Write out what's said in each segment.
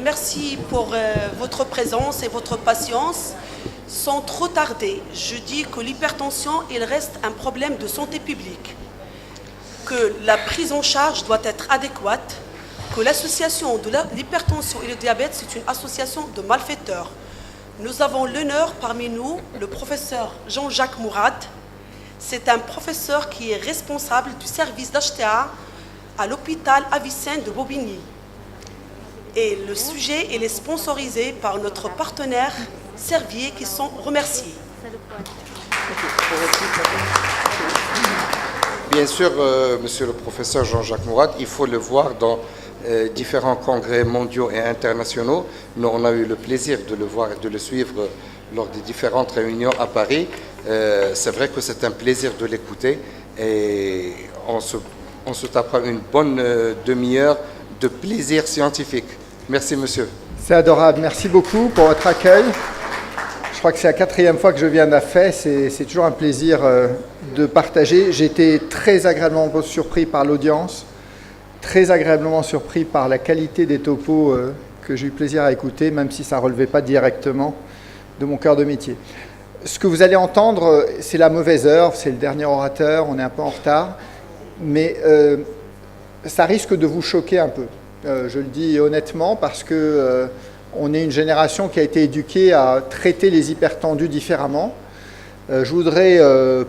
merci pour votre présence et votre patience. Sans trop tarder, je dis que l'hypertension, il reste un problème de santé publique, que la prise en charge doit être adéquate, que l'association de l'hypertension et le diabète, c'est une association de malfaiteurs. Nous avons l'honneur parmi nous, le professeur Jean-Jacques Mourad. C'est un professeur qui est responsable du service d'HTA à l'hôpital Avicenne de Bobigny. Et le sujet, il est sponsorisé par notre partenaire Servier, qui sont remerciés. Bien sûr, monsieur le professeur Jean-Jacques Mourad, il faut le voir dans différents congrès mondiaux et internationaux. Nous, on a eu le plaisir de le voir et de le suivre lors des différentes réunions à Paris. C'est vrai que c'est un plaisir de l'écouter et on se tapera une bonne demi-heure de plaisir scientifique. Merci, monsieur. C'est adorable. Merci beaucoup pour votre accueil. Je crois que c'est la 4e fois que je viens à FAI. C'est toujours un plaisir de partager. J'ai été très agréablement surpris par l'audience, très agréablement surpris par la qualité des topos que j'ai eu plaisir à écouter, même si ça ne relevait pas directement de mon cœur de métier. Ce que vous allez entendre, c'est la mauvaise heure, c'est le dernier orateur, on est un peu en retard, mais ça risque de vous choquer un peu. Je le dis honnêtement parce que on est une génération qui a été éduquée à traiter les hypertendus différemment. Je voudrais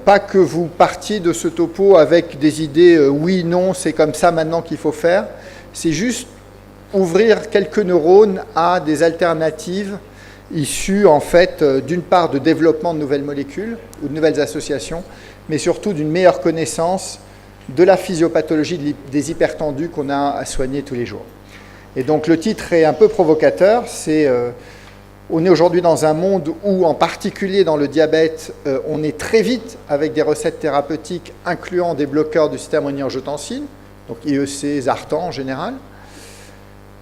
pas que vous partiez de ce topo avec des idées oui, non, c'est comme ça maintenant qu'il faut faire. C'est juste ouvrir quelques neurones à des alternatives issues en fait d'une part de développement de nouvelles molécules ou de nouvelles associations, mais surtout d'une meilleure connaissance de la physiopathologie des hypertendus qu'on a à soigner tous les jours. Et donc le titre est un peu provocateur, on est aujourd'hui dans un monde où, en particulier dans le diabète, on est très vite avec des recettes thérapeutiques incluant des bloqueurs du système rénine-angiotensine, donc IEC, Zartan en général.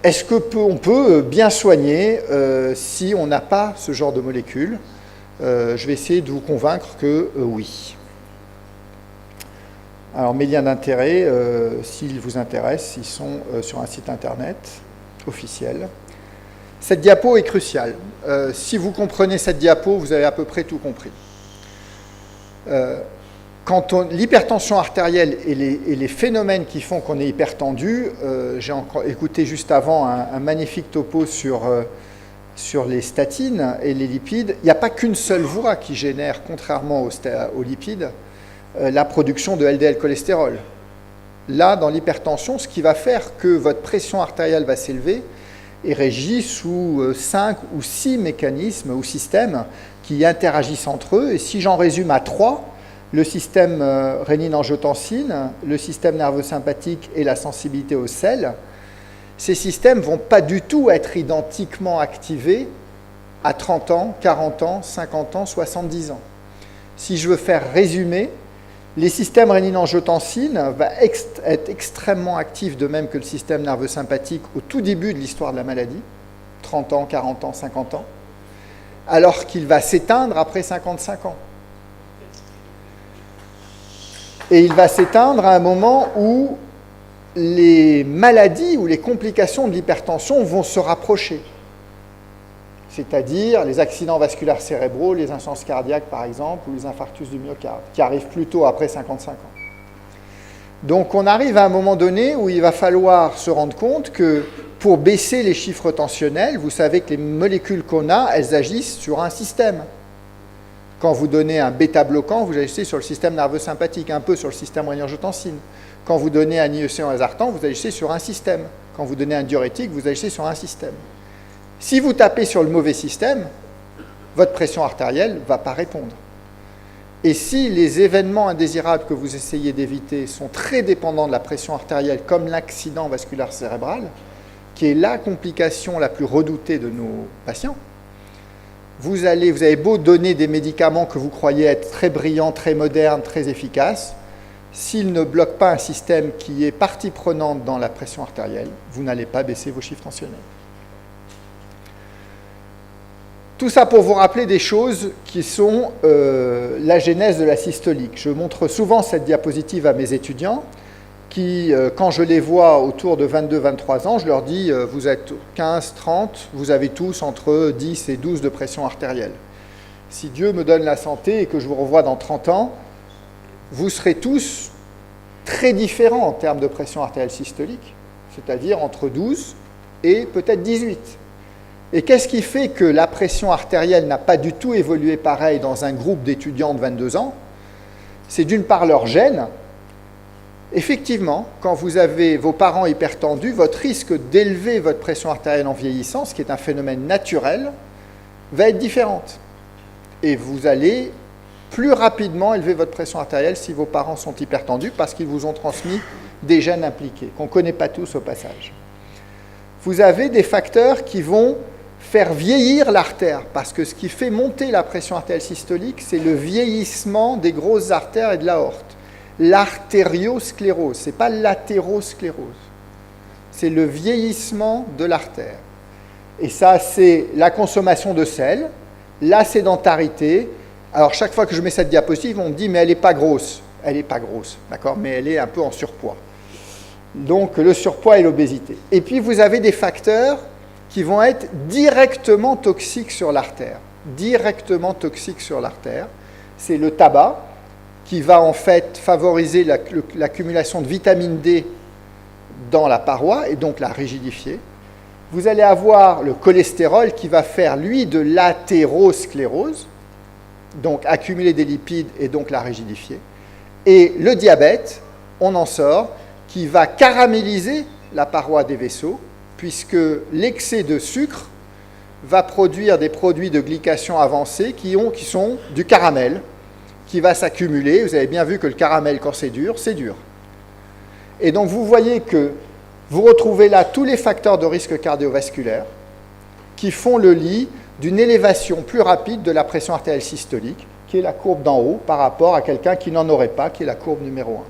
Est-ce qu'on peut bien soigner si on n'a pas ce genre de molécules? Je vais essayer de vous convaincre que oui. Alors mes liens d'intérêt, s'ils vous intéressent, ils sont sur un site internet officiel. Cette diapo est cruciale. Si vous comprenez cette diapo, vous avez à peu près tout compris. Quand l'hypertension artérielle et les phénomènes qui font qu'on est hypertendu, j'ai encore écouté juste avant un magnifique topo sur les statines et les lipides. Il n'y a pas qu'une seule voie qui génère, contrairement aux lipides, la production de LDL cholestérol. Là, dans l'hypertension, ce qui va faire que votre pression artérielle va s'élever est régi sous 5 ou 6 mécanismes ou systèmes qui interagissent entre eux. Et si j'en résume à 3, le système rénine-angiotensine, le système nerveux sympathique et la sensibilité au sel, ces systèmes ne vont pas du tout être identiquement activés à 30 ans, 40 ans, 50 ans, 70 ans. Si je veux faire résumer, les systèmes rénine-angiotensine vont être extrêmement actifs, de même que le système nerveux sympathique au tout début de l'histoire de la maladie, 30 ans, 40 ans, 50 ans, alors qu'il va s'éteindre après 55 ans. Et il va s'éteindre à un moment où les maladies ou les complications de l'hypertension vont se rapprocher. C'est-à-dire les accidents vasculaires cérébraux, les insuffisances cardiaques par exemple, ou les infarctus du myocarde, qui arrivent plutôt après 55 ans. Donc on arrive à un moment donné où il va falloir se rendre compte que pour baisser les chiffres tensionnels, vous savez que les molécules qu'on a, elles agissent sur un système. Quand vous donnez un bêta-bloquant, vous agissez sur le système nerveux sympathique, un peu sur le système rénine-angiotensine. Quand vous donnez un IEC en hasartan, vous agissez sur un système. Quand vous donnez un diurétique, vous agissez sur un système. Si vous tapez sur le mauvais système, votre pression artérielle ne va pas répondre. Et si les événements indésirables que vous essayez d'éviter sont très dépendants de la pression artérielle, comme l'accident vasculaire cérébral, qui est la complication la plus redoutée de nos patients, vous avez beau donner des médicaments que vous croyez être très brillants, très modernes, très efficaces, s'ils ne bloquent pas un système qui est partie prenante dans la pression artérielle, vous n'allez pas baisser vos chiffres tensionnels. Tout ça pour vous rappeler des choses qui sont la genèse de la systolique. Je montre souvent cette diapositive à mes étudiants qui, quand je les vois autour de 22-23 ans, je leur dis vous êtes 15, 30, vous avez tous entre 10 et 12 de pression artérielle. Si Dieu me donne la santé et que je vous revois dans 30 ans, vous serez tous très différents en termes de pression artérielle systolique, c'est-à-dire entre 12 et peut-être 18. Et qu'est-ce qui fait que la pression artérielle n'a pas du tout évolué pareil dans un groupe d'étudiants de 22 ans? C'est d'une part leur gène. Effectivement, quand vous avez vos parents hypertendus, votre risque d'élever votre pression artérielle en vieillissant, ce qui est un phénomène naturel, va être différente. Et vous allez plus rapidement élever votre pression artérielle si vos parents sont hypertendus parce qu'ils vous ont transmis des gènes impliqués, qu'on ne connaît pas tous au passage. Vous avez des facteurs qui vont faire vieillir l'artère, parce que ce qui fait monter la pression artérielle systolique, c'est le vieillissement des grosses artères et de l'aorte. L'artériosclérose, ce n'est pas l'athérosclérose, c'est le vieillissement de l'artère. Et ça, c'est la consommation de sel, la sédentarité. Alors, chaque fois que je mets cette diapositive, on me dit « mais elle n'est pas grosse ». Elle n'est pas grosse, d'accord, mais elle est un peu en surpoids. Donc, le surpoids et l'obésité. Et puis, vous avez des facteurs qui vont être directement toxiques sur l'artère. Directement toxiques sur l'artère. C'est le tabac, qui va en fait favoriser l'accumulation de vitamine D dans la paroi et donc la rigidifier. Vous allez avoir le cholestérol qui va faire, lui, de l'athérosclérose, donc accumuler des lipides et donc la rigidifier. Et le diabète, on en sort, qui va caraméliser la paroi des vaisseaux, puisque l'excès de sucre va produire des produits de glycation avancés qui sont du caramel, qui va s'accumuler. Vous avez bien vu que le caramel, quand c'est dur, c'est dur. Et donc, vous voyez que vous retrouvez là tous les facteurs de risque cardiovasculaire qui font le lit d'une élévation plus rapide de la pression artérielle systolique, qui est la courbe d'en haut, par rapport à quelqu'un qui n'en aurait pas, qui est la courbe numéro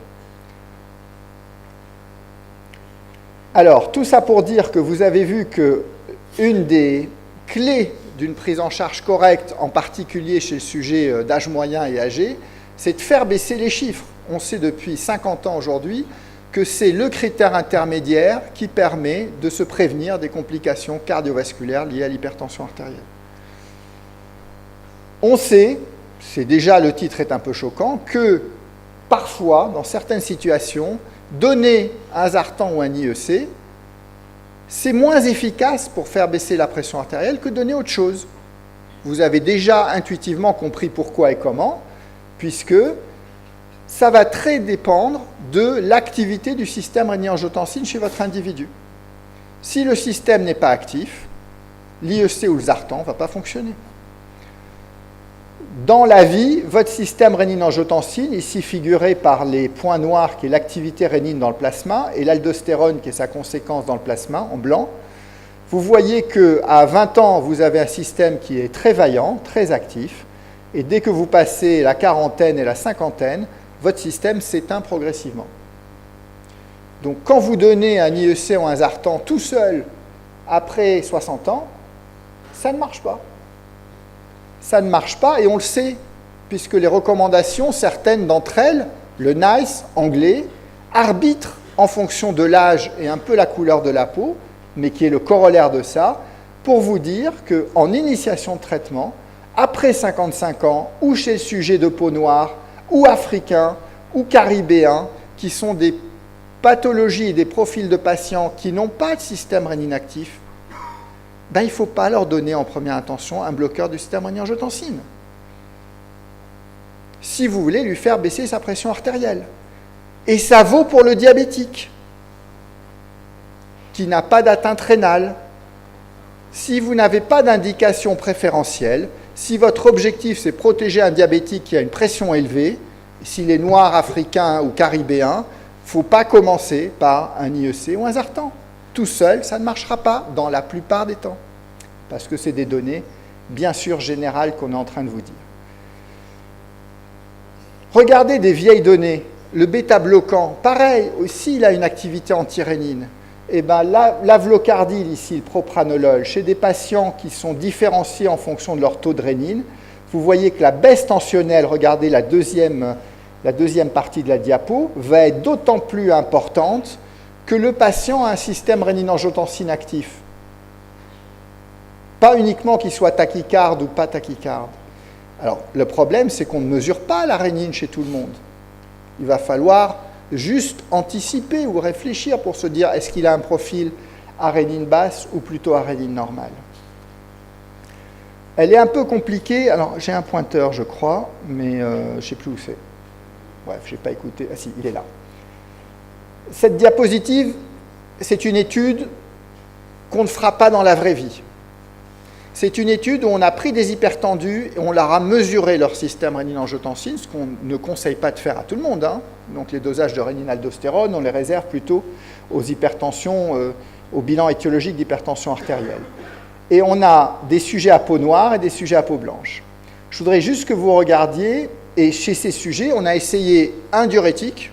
1. Alors, tout ça pour dire que vous avez vu qu'une des clés d'une prise en charge correcte, en particulier chez le sujet d'âge moyen et âgé, c'est de faire baisser les chiffres. On sait depuis 50 ans aujourd'hui que c'est le critère intermédiaire qui permet de se prévenir des complications cardiovasculaires liées à l'hypertension artérielle. On sait, c'est déjà le titre est un peu choquant, que parfois, dans certaines situations, donner un Zartan ou un IEC, c'est moins efficace pour faire baisser la pression artérielle que donner autre chose. Vous avez déjà intuitivement compris pourquoi et comment, puisque ça va très dépendre de l'activité du système rénine-angiotensine chez votre individu. Si le système n'est pas actif, l'IEC ou le Zartan ne va pas fonctionner. Dans la vie, votre système rénine-angiotensine, ici figuré par les points noirs, qui est l'activité rénine dans le plasma, et l'aldostérone, qui est sa conséquence dans le plasma, en blanc, vous voyez qu'à 20 ans, vous avez un système qui est très vaillant, très actif, et dès que vous passez la quarantaine et la cinquantaine, votre système s'éteint progressivement. Donc, quand vous donnez un IEC ou un Zartan tout seul, après 60 ans, ça ne marche pas. Ça ne marche pas, et on le sait, puisque les recommandations, certaines d'entre elles, le NICE anglais, arbitrent en fonction de l'âge et un peu la couleur de la peau, mais qui est le corollaire de ça, pour vous dire qu'en initiation de traitement, après 55 ans, ou chez le sujet de peau noire, ou africain, ou caribéen, qui sont des pathologies et des profils de patients qui n'ont pas de système rénine actif, il ne faut pas leur donner en première intention un bloqueur du système rénine-angiotensine. Si vous voulez lui faire baisser sa pression artérielle. Et ça vaut pour le diabétique, qui n'a pas d'atteinte rénale. Si vous n'avez pas d'indication préférentielle, si votre objectif c'est protéger un diabétique qui a une pression élevée, s'il est noir, africain ou caribéen, il ne faut pas commencer par un IEC ou un Zartan. Tout seul, ça ne marchera pas dans la plupart des temps, parce que c'est des données, bien sûr, générales qu'on est en train de vous dire. Regardez des vieilles données. Le bêta-bloquant, pareil, aussi il a une activité antirénine. Et bien l'avlocardil, ici, le propranolol, chez des patients qui sont différenciés en fonction de leur taux de rénine, vous voyez que la baisse tensionnelle, regardez la deuxième la deuxième partie de la diapo, va être d'autant plus importante que le patient a un système rénine-angiotensine actif. Pas uniquement qu'il soit tachycarde ou pas tachycarde. Alors, le problème, c'est qu'on ne mesure pas la rénine chez tout le monde. Il va falloir juste anticiper ou réfléchir pour se dire est-ce qu'il a un profil à rénine basse ou plutôt à rénine normale. Elle est un peu compliquée. Alors, j'ai un pointeur, je crois, mais je ne sais plus où c'est. Bref, je n'ai pas écouté. Ah si, il est là. Cette diapositive, c'est une étude qu'on ne fera pas dans la vraie vie. C'est une étude où on a pris des hypertendus et on leur a mesuré leur système rénine-angiotensine, ce qu'on ne conseille pas de faire à tout le monde. Hein. Donc les dosages de rénine-aldostérone, on les réserve plutôt aux hypertensions, au bilan étiologique d'hypertension artérielle. Et on a des sujets à peau noire et des sujets à peau blanche. Je voudrais juste que vous regardiez, et chez ces sujets, on a essayé un diurétique,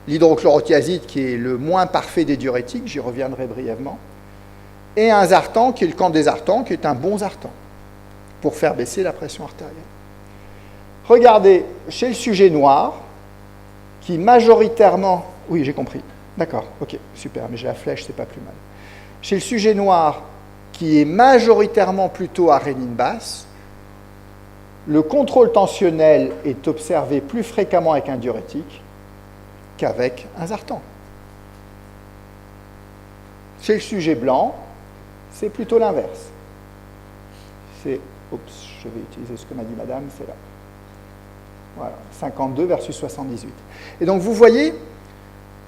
l'hydrochlorothiazide qui est le moins parfait des diurétiques, j'y reviendrai brièvement, et un zartan qui est le candesartan, qui est un bon zartan, pour faire baisser la pression artérielle. Regardez, chez le sujet noir, qui majoritairement... Oui, j'ai compris. D'accord, ok, super, mais j'ai la flèche, c'est pas plus mal. Chez le sujet noir, qui est majoritairement plutôt à rénine basse, le contrôle tensionnel est observé plus fréquemment avec un diurétique qu'avec un zartan. Chez le sujet blanc, c'est plutôt l'inverse. C'est, oups, je vais utiliser ce que m'a dit madame, c'est là. Voilà, 52 versus 78. Et donc vous voyez,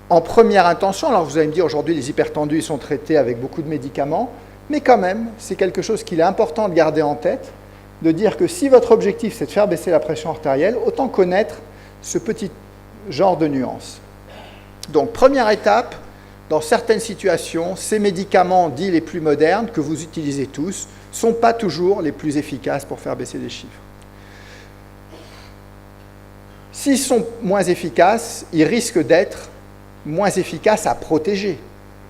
en première intention, alors vous allez me dire aujourd'hui les hypertendus ils sont traités avec beaucoup de médicaments, mais quand même, c'est quelque chose qu'il est important de garder en tête, de dire que si votre objectif c'est de faire baisser la pression artérielle, autant connaître ce petit genre de nuances. Donc première étape, dans certaines situations, ces médicaments dits les plus modernes, que vous utilisez tous, ne sont pas toujours les plus efficaces pour faire baisser les chiffres. S'ils sont moins efficaces, ils risquent d'être moins efficaces à protéger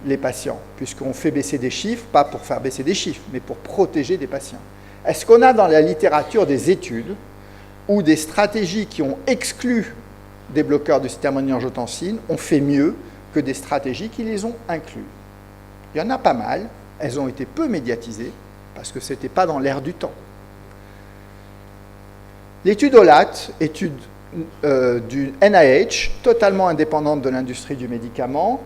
les patients, puisqu'on fait baisser des chiffres, pas pour faire baisser des chiffres, mais pour protéger des patients. Est-ce qu'on a dans la littérature des études où des stratégies qui ont exclu des bloqueurs du système rénine-angiotensine ont fait mieux que des stratégies qui les ont inclus? Il y en a pas mal, elles ont été peu médiatisées, parce que ce n'était pas dans l'air du temps. L'étude OLAT, étude du NIH, totalement indépendante de l'industrie du médicament,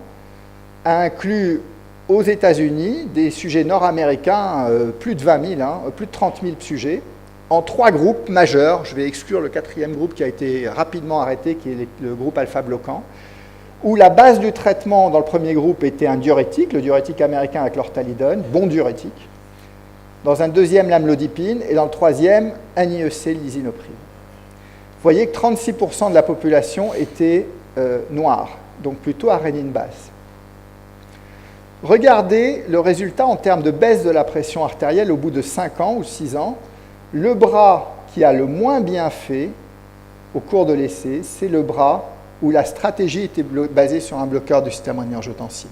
a inclus aux États-Unis des sujets nord-américains, plus de 20 000, plus de 30 000 sujets, en 3 groupes majeurs. Je vais exclure le 4e groupe qui a été rapidement arrêté, qui est le groupe alpha-bloquant, où la base du traitement dans le premier groupe était un diurétique, le diurétique américain avec l'orthalidone, bon diurétique. Dans un deuxième, l'amlodipine, et dans le troisième, un IEC, l'isinopril. Vous voyez que 36% de la population était noire, donc plutôt à rénine basse. Regardez le résultat en termes de baisse de la pression artérielle au bout de 5 ans ou 6 ans. Le bras qui a le moins bien fait au cours de l'essai, c'est le bras où la stratégie était basée sur un bloqueur du système rénine-angiotensine.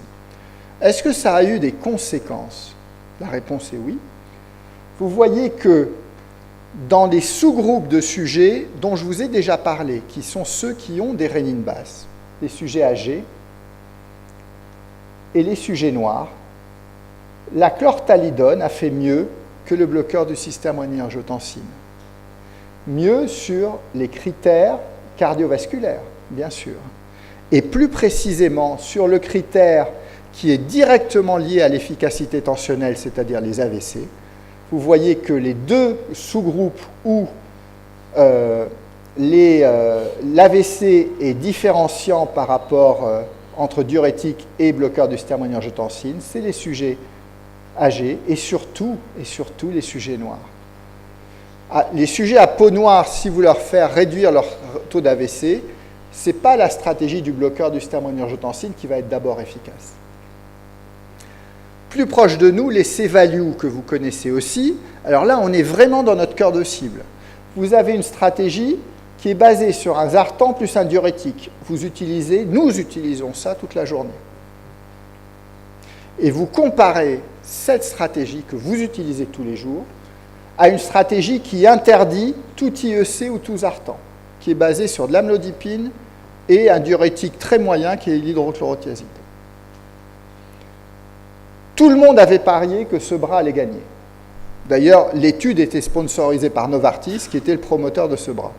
Est-ce que ça a eu des conséquences? La réponse est oui. Vous voyez que dans les sous-groupes de sujets dont je vous ai déjà parlé, qui sont ceux qui ont des rénines basses, les sujets âgés et les sujets noirs, la chlorthalidone a fait mieux que le bloqueur du système rénine-angiotensine. Mieux sur les critères cardiovasculaires, bien sûr. Et plus précisément sur le critère qui est directement lié à l'efficacité tensionnelle, c'est-à-dire les AVC. Vous voyez que les deux sous-groupes où l'AVC est différenciant par rapport entre diurétique et bloqueur du système rénine-angiotensine, c'est les sujets âgés et surtout les sujets noirs. Les sujets à peau noire, si vous leur faites réduire leur taux d'AVC, ce n'est pas la stratégie du bloqueur du système rénine-angiotensine qui va être d'abord efficace. Plus proche de nous, les C-values que vous connaissez aussi. Alors là, on est vraiment dans notre cœur de cible. Vous avez une stratégie qui est basée sur un zartan plus un diurétique. Nous utilisons ça toute la journée. Et vous comparez cette stratégie que vous utilisez tous les jours à une stratégie qui interdit tout IEC ou tout zartan. qui est basé sur de l'amlodipine et un diurétique très moyen qui est l'hydrochlorothiazide. Tout le monde avait parié que ce bras allait gagner. D'ailleurs, l'étude était sponsorisée par Novartis, qui était le promoteur de ce bras.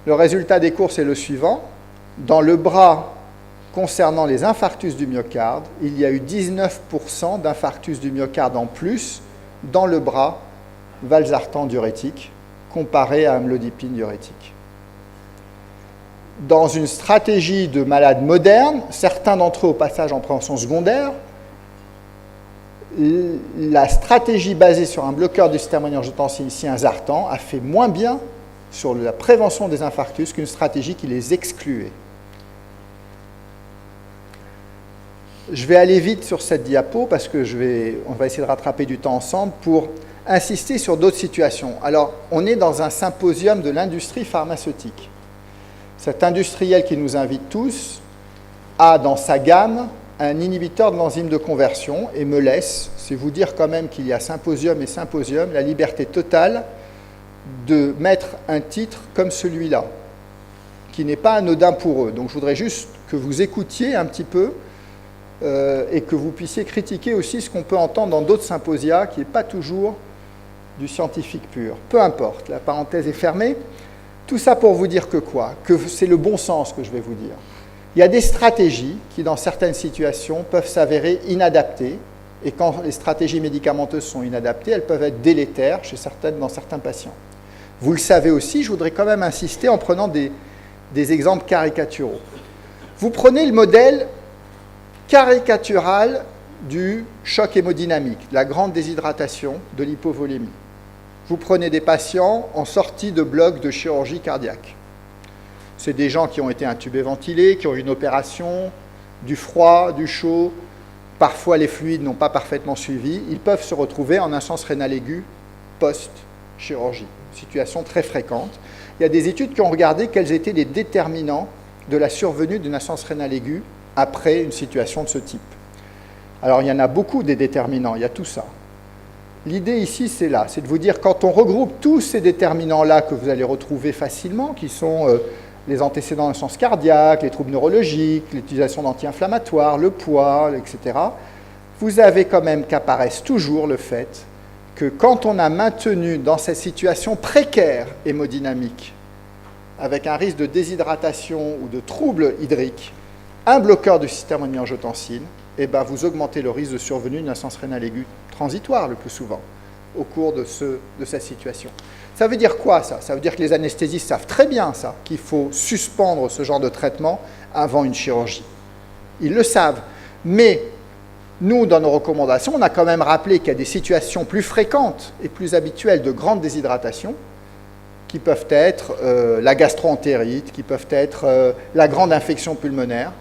Le résultat des courses est le suivant. Dans le bras concernant les infarctus du myocarde, il y a eu 19% d'infarctus du myocarde en plus dans le bras valsartan diurétique comparé à amlodipine diurétique. Dans une stratégie de malades modernes, certains d'entre eux au passage en prévention secondaire, la stratégie basée sur un bloqueur du système rénine-angiotensine, ici un Zartan, a fait moins bien sur la prévention des infarctus qu'une stratégie qui les excluait. Je vais aller vite sur cette diapo parce que on va essayer de rattraper du temps ensemble pour insister sur d'autres situations. Alors, on est dans un symposium de l'industrie pharmaceutique. Cet industriel qui nous invite tous a dans sa gamme un inhibiteur de l'enzyme de conversion et me laisse, c'est vous dire quand même qu'il y a symposium et symposium, la liberté totale de mettre un titre comme celui-là, qui n'est pas anodin pour eux. Donc je voudrais juste que vous écoutiez un petit peu et que vous puissiez critiquer aussi ce qu'on peut entendre dans d'autres symposia, qui n'est pas toujours du scientifique pur. Peu importe, la parenthèse est fermée. Tout ça pour vous dire que quoi? Que c'est le bon sens que je vais vous dire. Il y a des stratégies qui, dans certaines situations, peuvent s'avérer inadaptées. Et quand les stratégies médicamenteuses sont inadaptées, elles peuvent être délétères dans certains patients. Vous le savez aussi, je voudrais quand même insister en prenant des exemples caricaturaux. Vous prenez le modèle caricatural du choc hémodynamique, la grande déshydratation de l'hypovolémie. Vous prenez des patients en sortie de bloc de chirurgie cardiaque. C'est des gens qui ont été intubés, ventilés, qui ont eu une opération, du froid, du chaud, parfois les fluides n'ont pas parfaitement suivi. Ils peuvent se retrouver en insuffisance rénale aiguë post-chirurgie. Situation très fréquente. Il y a des études qui ont regardé quels étaient les déterminants de la survenue d'une insuffisance rénale aiguë après une situation de ce type. Alors, il y en a beaucoup des déterminants, il y a tout ça. L'idée ici, c'est là, c'est de vous dire, quand on regroupe tous ces déterminants-là que vous allez retrouver facilement, qui sont les antécédents d'insuffisance cardiaque, les troubles neurologiques, l'utilisation d'anti-inflammatoires, le poids, etc., vous avez quand même qu'apparaisse toujours le fait que quand on a maintenu dans cette situation précaire hémodynamique, avec un risque de déshydratation ou de troubles hydriques, un bloqueur du système rénine-angiotensine, eh ben, vous augmentez le risque de survenue d'une insuffisance rénale aiguë transitoire le plus souvent au cours de cette situation. Ça veut dire quoi, ça? Ça veut dire que les anesthésistes savent très bien ça, qu'il faut suspendre ce genre de traitement avant une chirurgie. Ils le savent. Mais nous, dans nos recommandations, on a quand même rappelé qu'il y a des situations plus fréquentes et plus habituelles de grande déshydratation qui peuvent être la gastro-entérite, qui peuvent être la grande infection pulmonaire,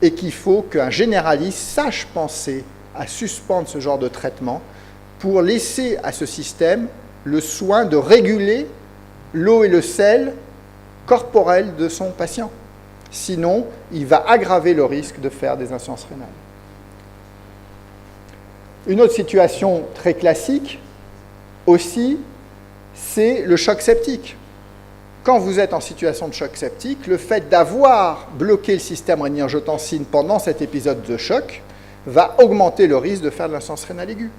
et qu'il faut qu'un généraliste sache penser à suspendre ce genre de traitement pour laisser à ce système le soin de réguler l'eau et le sel corporel de son patient. Sinon, il va aggraver le risque de faire des insuffisances rénales. Une autre situation très classique aussi, c'est le choc septique. Quand vous êtes en situation de choc septique, le fait d'avoir bloqué le système rénine-angiotensine pendant cet épisode de choc va augmenter le risque de faire de l'insuffisance rénale aiguë.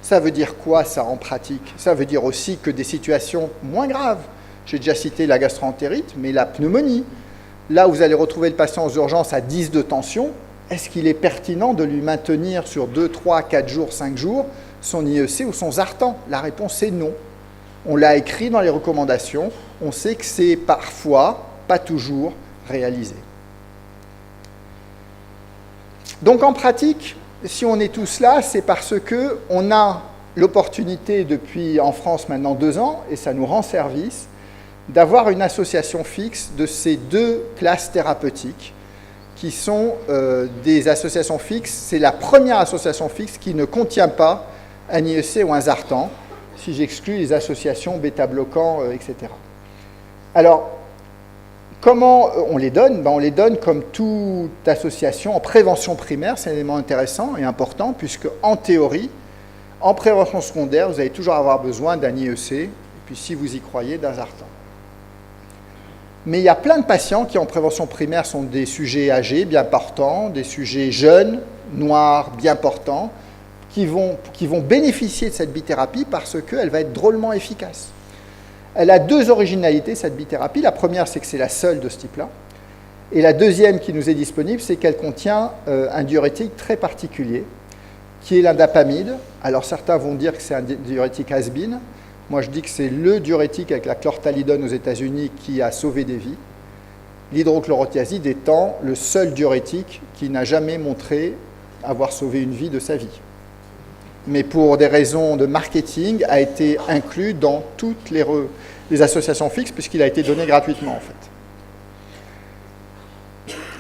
Ça veut dire quoi, ça, en pratique? Ça veut dire aussi que des situations moins graves, j'ai déjà cité la gastro-entérite, mais la pneumonie, là où vous allez retrouver le patient aux urgences à 10 de tension, est-ce qu'il est pertinent de lui maintenir sur 2, 3, 4 jours, 5 jours son IEC ou son Zartan? La réponse est non. On l'a écrit dans les recommandations, on sait que c'est parfois, pas toujours, réalisé. Donc en pratique, si on est tous là, c'est parce qu'on a l'opportunité depuis, en France maintenant 2 ans, et ça nous rend service, d'avoir une association fixe de ces 2 classes thérapeutiques qui sont des associations fixes. C'est la première association fixe qui ne contient pas un IEC ou un Zartan, si j'exclus les associations bêta-bloquants, etc. Alors, comment on les donne? On les donne comme toute association en prévention primaire, c'est un élément intéressant et important, puisque en théorie, en prévention secondaire, vous allez toujours avoir besoin d'un IEC puis si vous y croyez, d'Azartan. Mais il y a plein de patients qui en prévention primaire sont des sujets âgés, bien portants, des sujets jeunes, noirs, bien portants, qui vont bénéficier de cette bithérapie parce qu'elle va être drôlement efficace. Elle a deux originalités, cette bithérapie. La première, c'est que c'est la seule de ce type-là. Et la deuxième qui nous est disponible, c'est qu'elle contient un diurétique très particulier, qui est l'indapamide. Alors certains vont dire que c'est un diurétique has-been. Moi, je dis que c'est le diurétique avec la chlorthalidone aux États-Unis qui a sauvé des vies. L'hydrochlorothiazide étant le seul diurétique qui n'a jamais montré avoir sauvé une vie de sa vie. Mais pour des raisons de marketing, a été inclus dans toutes les associations fixes, puisqu'il a été donné gratuitement, en fait.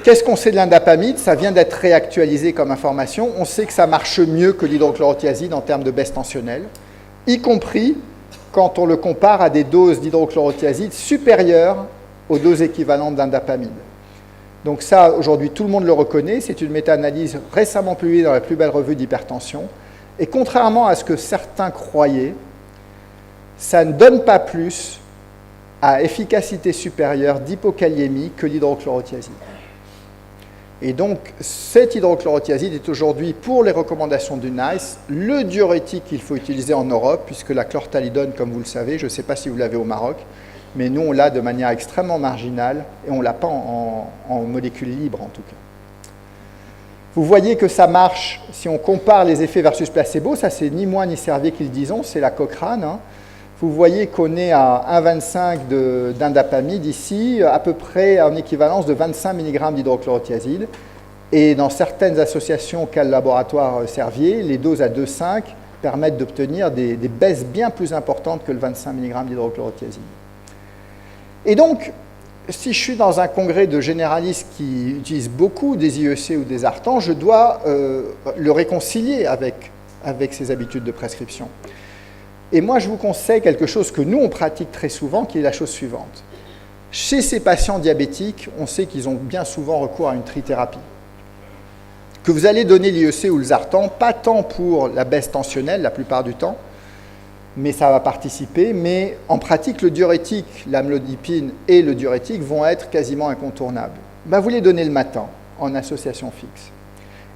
Qu'est-ce qu'on sait de l'indapamide? Ça vient d'être réactualisé comme information. On sait que ça marche mieux que l'hydrochlorothiazide en termes de baisse tensionnelle, y compris quand on le compare à des doses d'hydrochlorothiazide supérieures aux doses équivalentes d'indapamide. Donc ça, aujourd'hui, tout le monde le reconnaît. C'est une méta-analyse récemment publiée dans la plus belle revue d'hypertension. Et contrairement à ce que certains croyaient, ça ne donne pas plus à efficacité supérieure d'hypokaliémie que l'hydrochlorothiazide. Et donc, cet hydrochlorothiazide est aujourd'hui, pour les recommandations du NICE, le diurétique qu'il faut utiliser en Europe, puisque la chlorthalidone, comme vous le savez, je ne sais pas si vous l'avez au Maroc, mais nous, on l'a de manière extrêmement marginale, et on ne l'a pas en molécules libres, en tout cas. Vous voyez que ça marche, si on compare les effets versus placebo, ça c'est ni moi ni Servier qui le disons, c'est la Cochrane. Hein. Vous voyez qu'on est à 1,25 d'indapamide ici, à peu près en équivalence de 25 mg d'hydrochlorothiazide. Et dans certaines associations qu'a le laboratoire Servier, les doses à 2,5 permettent d'obtenir des baisses bien plus importantes que le 25 mg d'hydrochlorothiazide. Et donc, si je suis dans un congrès de généralistes qui utilisent beaucoup des IEC ou des Artans, je dois le réconcilier avec ses habitudes de prescription. Et moi, je vous conseille quelque chose que nous, on pratique très souvent, qui est la chose suivante. Chez ces patients diabétiques, on sait qu'ils ont bien souvent recours à une trithérapie. Que vous allez donner l'IEC ou le Zartan, pas tant pour la baisse tensionnelle la plupart du temps, mais ça va participer. Mais en pratique, le diurétique, l'amlodipine et le diurétique vont être quasiment incontournables. Ben, vous les donnez le matin, en association fixe.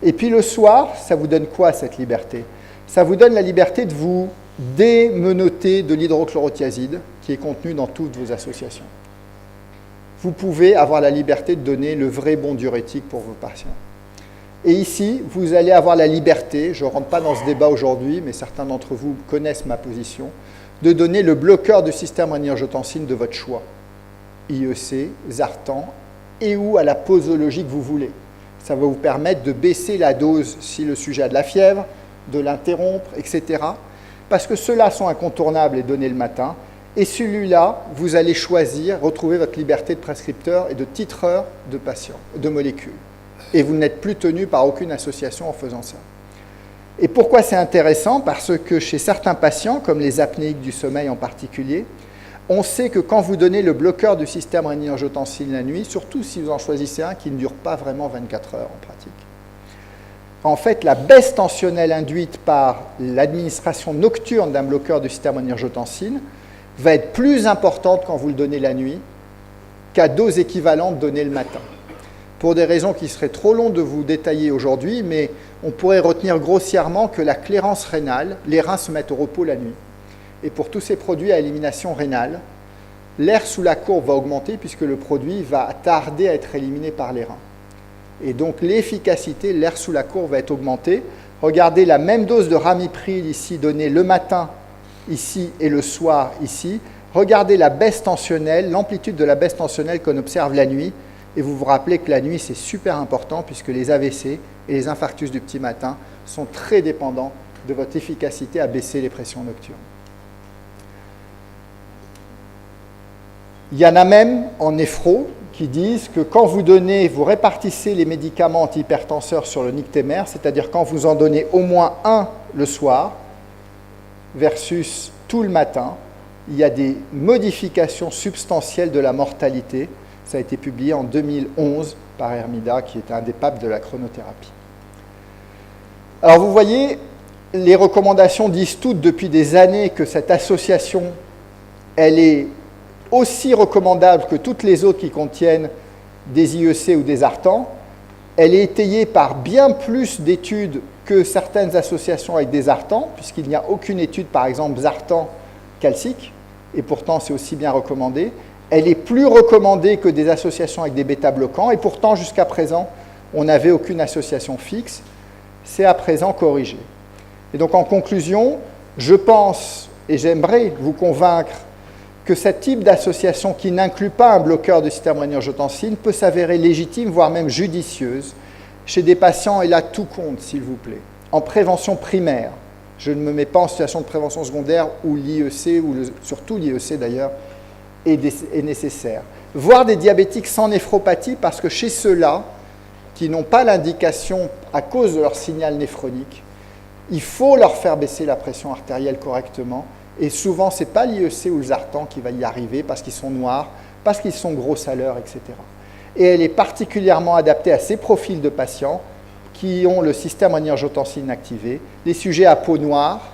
Et puis le soir, ça vous donne quoi, cette liberté? Ça vous donne la liberté de vous démenoter de l'hydrochlorothiazide qui est contenu dans toutes vos associations. Vous pouvez avoir la liberté de donner le vrai bon diurétique pour vos patients. Et ici, vous allez avoir la liberté, je ne rentre pas dans ce débat aujourd'hui, mais certains d'entre vous connaissent ma position, de donner le bloqueur du système rénine-angiotensine de votre choix. IEC, Zartan, et ou à la posologie que vous voulez. Ça va vous permettre de baisser la dose si le sujet a de la fièvre, de l'interrompre, etc. Parce que ceux-là sont incontournables et donnés le matin. Et celui-là, vous allez choisir, retrouver votre liberté de prescripteur et de titreur de patients, de molécules. Et vous n'êtes plus tenu par aucune association en faisant ça. Et pourquoi c'est intéressant? Parce que chez certains patients, comme les apnéiques du sommeil en particulier, on sait que quand vous donnez le bloqueur du système rénine-angiotensine la nuit, surtout si vous en choisissez un qui ne dure pas vraiment 24 heures en pratique, en fait, la baisse tensionnelle induite par l'administration nocturne d'un bloqueur du système rénine-angiotensine va être plus importante quand vous le donnez la nuit qu'à dose équivalente donnée le matin. Pour des raisons qui seraient trop longues de vous détailler aujourd'hui, mais on pourrait retenir grossièrement que la clairance rénale, les reins se mettent au repos la nuit. Et pour tous ces produits à élimination rénale, l'air sous la courbe va augmenter puisque le produit va tarder à être éliminé par les reins. Et donc l'efficacité, l'air sous la courbe va être augmentée. Regardez la même dose de ramipril ici donnée le matin ici et le soir ici. Regardez la baisse tensionnelle, l'amplitude de la baisse tensionnelle qu'on observe la nuit. Et vous vous rappelez que la nuit, c'est super important puisque les AVC et les infarctus du petit matin sont très dépendants de votre efficacité à baisser les pressions nocturnes. Il y en a même en néphro qui disent que quand vous répartissez les médicaments antihypertenseurs sur le nictémère, c'est-à-dire quand vous en donnez au moins un le soir versus tout le matin, il y a des modifications substantielles de la mortalité. Ça a été publié en 2011 par Hermida, qui est un des papes de la chronothérapie. Alors vous voyez, les recommandations disent toutes depuis des années que cette association elle est aussi recommandable que toutes les autres qui contiennent des IEC ou des artans. Elle est étayée par bien plus d'études que certaines associations avec des artans, puisqu'il n'y a aucune étude, par exemple, zartan calcique, et pourtant c'est aussi bien recommandé. Elle est plus recommandée que des associations avec des bêta-bloquants, et pourtant, jusqu'à présent, on n'avait aucune association fixe. C'est à présent corrigé. Et donc, en conclusion, je pense, et j'aimerais vous convaincre, que ce type d'association qui n'inclut pas un bloqueur de système rénine-angiotensine peut s'avérer légitime, voire même judicieuse, chez des patients, et là tout compte, s'il vous plaît, en prévention primaire. Je ne me mets pas en situation de prévention secondaire où l'IEC, ou surtout l'IEC d'ailleurs, est nécessaire. Voire des diabétiques sans néphropathie, parce que chez ceux-là, qui n'ont pas l'indication à cause de leur signal néphronique, il faut leur faire baisser la pression artérielle correctement. Et souvent, ce n'est pas l'IEC ou le zartan qui va y arriver parce qu'ils sont noirs, parce qu'ils sont gros saleurs, etc. Et elle est particulièrement adaptée à ces profils de patients qui ont le système rénine-angiotensine activé, les sujets à peau noire,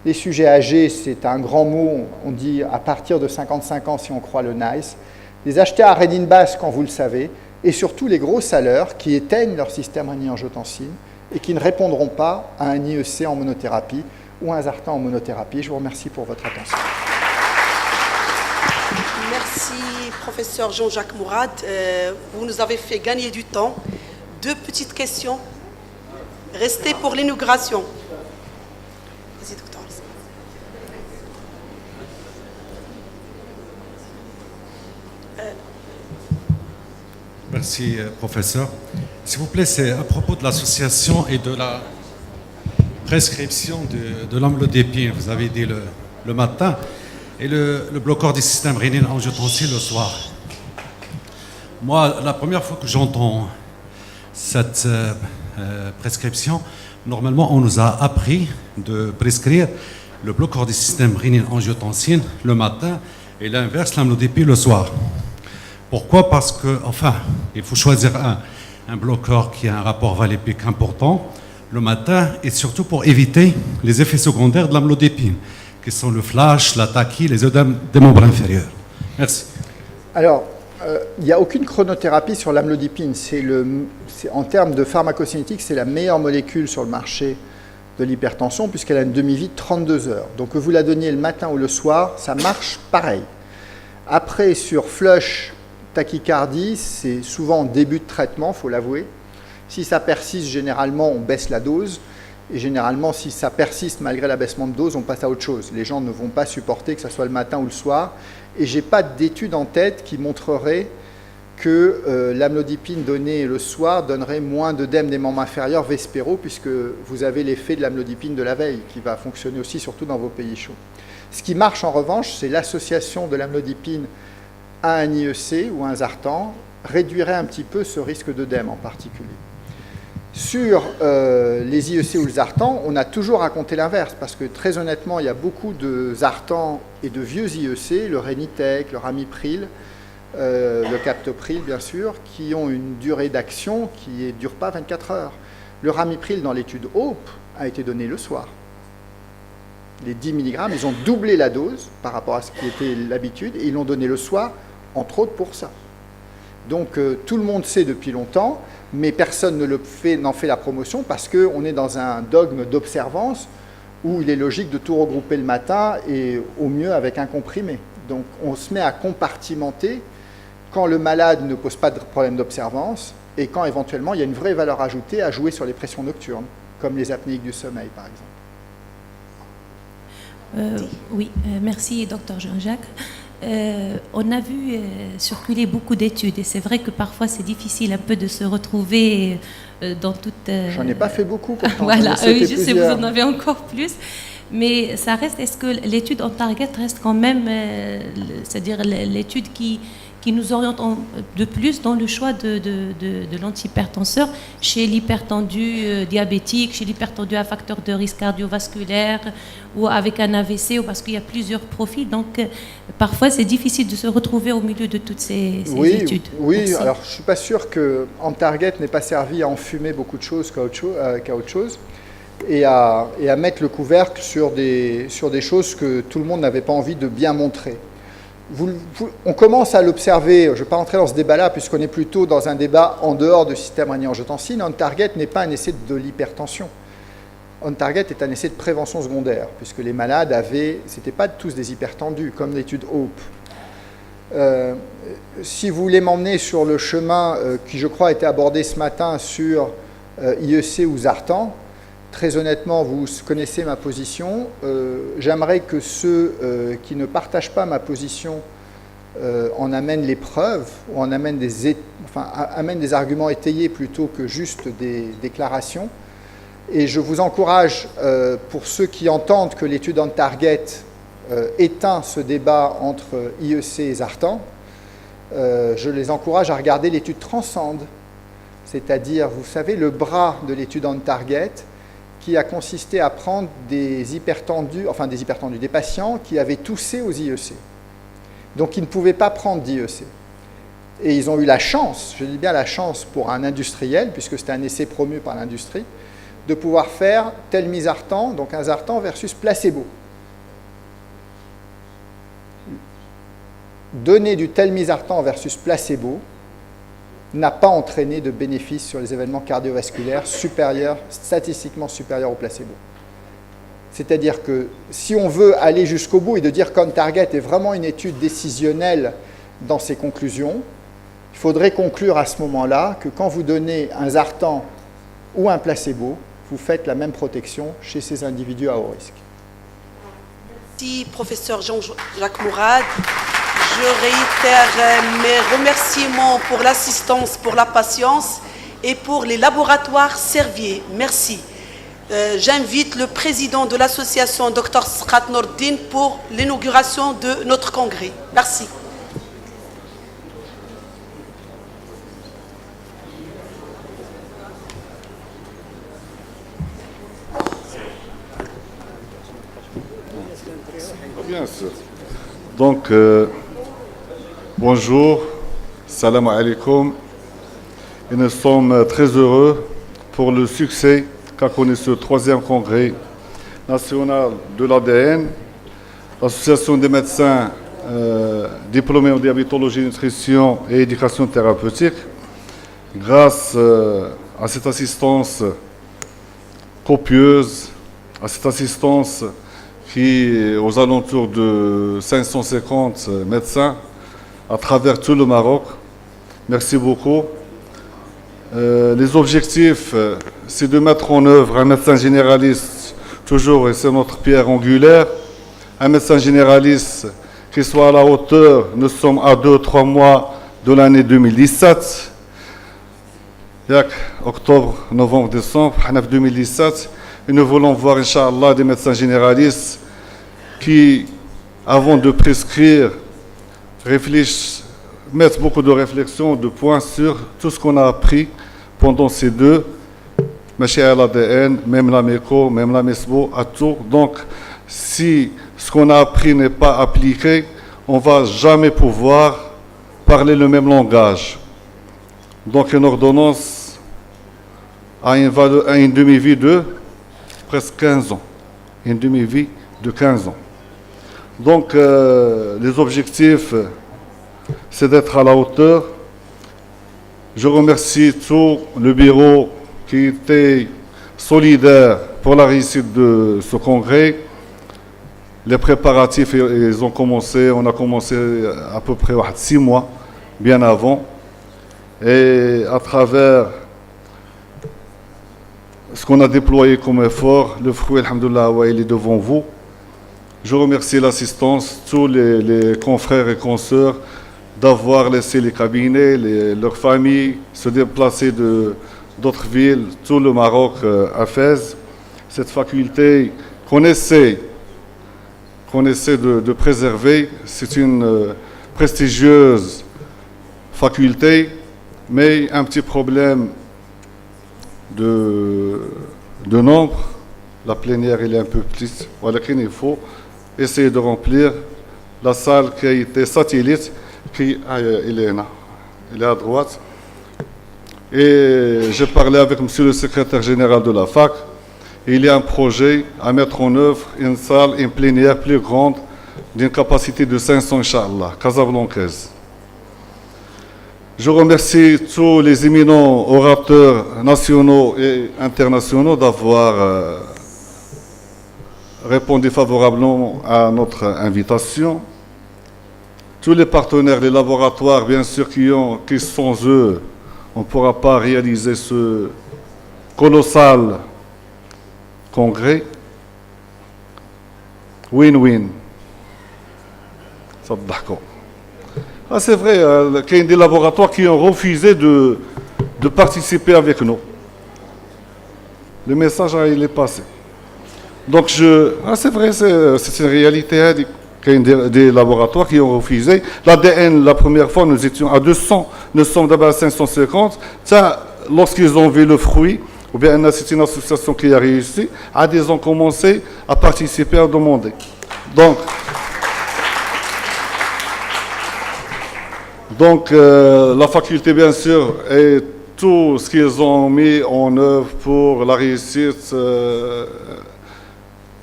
les sujets âgés, c'est un grand mot, on dit à partir de 55 ans si on croit le NICE, les HTA à rénine basse quand vous le savez, et surtout les gros saleurs qui éteignent leur système rénine-angiotensine et qui ne répondront pas à un IEC en monothérapie ou un zartan en monothérapie. Je vous remercie pour votre attention. Merci, professeur Jean-Jacques Mourad. Vous nous avez fait gagner du temps. 2 petites questions. Restez pour l'inauguration. Vas-y, docteur. Merci, professeur. S'il vous plaît, c'est à propos de l'association et de la prescription de l'amlodépine. Vous avez dit le matin, et le bloqueur du système rénine-angiotensine le soir. Moi, la première fois que j'entends cette prescription, normalement, on nous a appris de prescrire le bloqueur du système rénine-angiotensine le matin et l'inverse, l'amlodépine le soir. Pourquoi? Parce que, enfin, il faut choisir un bloqueur qui a un rapport valépique important le matin, et surtout pour éviter les effets secondaires de l'amlodépine, qui sont le flash, la tachy, les œdèmes des membres inférieurs. Merci. Alors, il n'y a aucune chronothérapie sur l'amlodipine. En termes de pharmacocinétique, c'est la meilleure molécule sur le marché de l'hypertension, puisqu'elle a une demi-vie de 32 heures. Donc, que vous la donniez le matin ou le soir, ça marche pareil. Après, sur flush, tachycardie, c'est souvent en début de traitement, il faut l'avouer. Si ça persiste, généralement, on baisse la dose. Et généralement, si ça persiste malgré l'abaissement de dose, on passe à autre chose. Les gens ne vont pas supporter que ce soit le matin ou le soir. Et je n'ai pas d'étude en tête qui montrerait que l'amlodipine donnée le soir donnerait moins d'œdème des membres inférieurs vespéraux, puisque vous avez l'effet de l'amlodipine de la veille, qui va fonctionner aussi, surtout dans vos pays chauds. Ce qui marche en revanche, c'est l'association de l'amlodipine à un IEC ou un zartan réduirait un petit peu ce risque d'œdème en particulier. Sur les IEC ou le zartan, on a toujours raconté l'inverse, parce que très honnêtement, il y a beaucoup de zartans et de vieux IEC, le Renitec, le Ramipril, le Captopril bien sûr, qui ont une durée d'action qui ne dure pas 24 heures. Le Ramipril dans l'étude HOPE a été donné le soir. Les 10 mg, ils ont doublé la dose par rapport à ce qui était l'habitude, et ils l'ont donné le soir, entre autres pour ça. Donc tout le monde sait depuis longtemps, mais personne n'en fait la promotion parce qu'on est dans un dogme d'observance où il est logique de tout regrouper le matin et au mieux avec un comprimé. Donc on se met à compartimenter quand le malade ne pose pas de problème d'observance et quand éventuellement il y a une vraie valeur ajoutée à jouer sur les pressions nocturnes, comme les apnéiques du sommeil par exemple. Oui, merci Dr Jean-Jacques. On a vu circuler beaucoup d'études et c'est vrai que parfois c'est difficile un peu de se retrouver dans toute... J'en ai pas fait beaucoup pourtant. Voilà, oui, je sais, vous en avez encore plus. Mais ça reste, est-ce que l'étude en target reste quand même, c'est-à-dire l'étude qui nous oriente de plus dans le choix de l'antihypertenseur chez l'hypertendu diabétique, chez l'hypertendu à facteur de risque cardiovasculaire ou avec un AVC, ou parce qu'il y a plusieurs profils. Donc, parfois, c'est difficile de se retrouver au milieu de toutes ces études. Oui, merci. Alors je ne suis pas sûr qu'en target n'ait pas servi à enfumer beaucoup de choses qu'à autre chose. Et à mettre le couvercle sur des choses que tout le monde n'avait pas envie de bien montrer. on commence à l'observer, je ne vais pas rentrer dans ce débat-là, puisqu'on est plutôt dans un débat en dehors du système rénine-angiotensin. On-target n'est pas un essai de l'hypertension. On-target est un essai de prévention secondaire, puisque les malades ce n'étaient pas tous des hypertendus, comme l'étude HOPE. Si vous voulez m'emmener sur le chemin qui, je crois, a été abordé ce matin sur IEC ou Zartan, très honnêtement, vous connaissez ma position. J'aimerais que ceux qui ne partagent pas ma position en amènent les preuves, ou en amènent amènent des arguments étayés plutôt que juste des déclarations. Et je vous encourage, pour ceux qui entendent que l'étude on-target éteint ce débat entre IEC et Zartan, je les encourage à regarder l'étude Transcend, c'est-à-dire, vous savez, le bras de l'étude on-target, qui a consisté à prendre des patients qui avaient toussé aux IEC. Donc, ils ne pouvaient pas prendre d'IEC. Et ils ont eu la chance, je dis bien la chance pour un industriel, puisque c'était un essai promu par l'industrie, de pouvoir faire telmisartan, donc un Zartan versus placebo. Donner du telmisartan versus placebo n'a pas entraîné de bénéfice sur les événements cardiovasculaires statistiquement supérieurs au placebo. C'est-à-dire que si on veut aller jusqu'au bout et de dire qu'OnTarget est vraiment une étude décisionnelle dans ses conclusions, il faudrait conclure à ce moment-là que quand vous donnez un Zartan ou un placebo, vous faites la même protection chez ces individus à haut risque. Merci, professeur Jean-Jacques Mourad. Je réitère mes remerciements pour l'assistance, pour la patience et pour les laboratoires Servier. Merci. J'invite le président de l'association, Dr Srat Nordin, pour l'inauguration de notre congrès. Merci. Bien sûr. Donc, bonjour, salam alaikum. Et nous sommes très heureux pour le succès qu'a connu ce 3e congrès national de l'ADN. L'Association des médecins diplômés en diabétologie, nutrition et éducation thérapeutique, grâce à cette assistance copieuse, à cette assistance qui est aux alentours de 550 médecins à travers tout le Maroc. Merci beaucoup. Les objectifs, c'est de mettre en œuvre un médecin généraliste, toujours, et c'est notre pierre angulaire, un médecin généraliste qui soit à la hauteur. Nous sommes à 2-3 mois de l'année 2017. Octobre, novembre, décembre, 2017. Et nous voulons voir, Inch'Allah, des médecins généralistes qui, avant de prescrire, mettent beaucoup de réflexion, de points sur tout ce qu'on a appris pendant ces 2, Machia l'ADN, même la MECO, même la MESBO, à tout. Donc, si ce qu'on a appris n'est pas appliqué, on ne va jamais pouvoir parler le même langage. Donc, une ordonnance a une demi-vie de presque 15 ans. Une demi-vie de 15 ans. Donc, les objectifs, c'est d'être à la hauteur. Je remercie tout le bureau qui était solidaire pour la réussite de ce congrès. Les préparatifs, ils ont commencé, on a commencé à peu près 6 mois, bien avant. Et à travers ce qu'on a déployé comme effort, le fruit, alhamdoulilah, il est devant vous. Je remercie l'assistance, tous les confrères et consoeurs, d'avoir laissé les cabinets, leurs familles, se déplacer d'autres villes, tout le Maroc à Fès. Cette faculté qu'on essaie de préserver, c'est une prestigieuse faculté, mais un petit problème de nombre. La plénière, elle est un peu petite. Voilà qu'il faut essayer de remplir la salle qui a été satellite, qui elle est à droite. Et j'ai parlé avec monsieur le secrétaire général de la fac. Il y a un projet à mettre en œuvre, une salle, une plénière plus grande d'une capacité de 500, Inch'Allah, casablancaise. Je remercie tous les éminents orateurs nationaux et internationaux d'avoir répondu favorablement à notre invitation. Tous les partenaires, les laboratoires, bien sûr, qui sans eux, on ne pourra pas réaliser ce colossal congrès. Win-win. Ça, d'accord. Ah, c'est vrai, qu'il y a des laboratoires qui ont refusé de participer avec nous. Le message, il est passé. Donc, c'est vrai, c'est une réalité. Il y a des laboratoires qui ont refusé. L'ADN, la première fois, nous étions à 200. Nous sommes d'abord à 550. Ça, lorsqu'ils ont vu le fruit, ou bien c'est une association qui a réussi, ils ont commencé à participer, à demander. Donc, la faculté, bien sûr, et tout ce qu'ils ont mis en œuvre pour la réussite,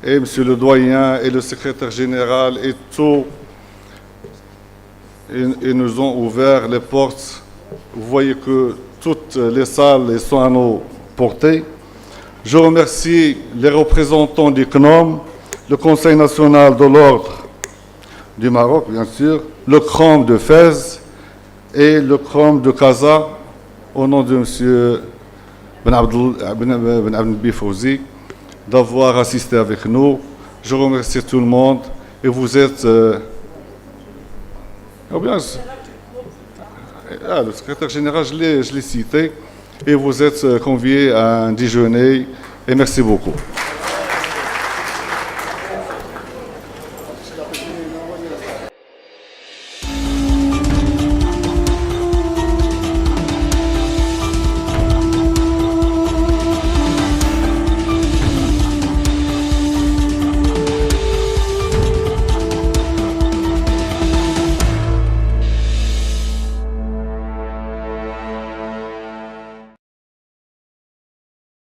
et M. le doyen et le secrétaire général et tout, ils nous ont ouvert les portes. Vous voyez que toutes les salles sont à nos portées. Je remercie les représentants du CNOM, le Conseil national de l'ordre du Maroc, bien sûr, le CROM de Fès et le CROM de Casa, au nom de M. Ben Abdelbi Fouzi, d'avoir assisté avec nous. Je remercie tout le monde et vous êtes... le secrétaire général, je l'ai cité, et vous êtes conviés à un déjeuner et merci beaucoup.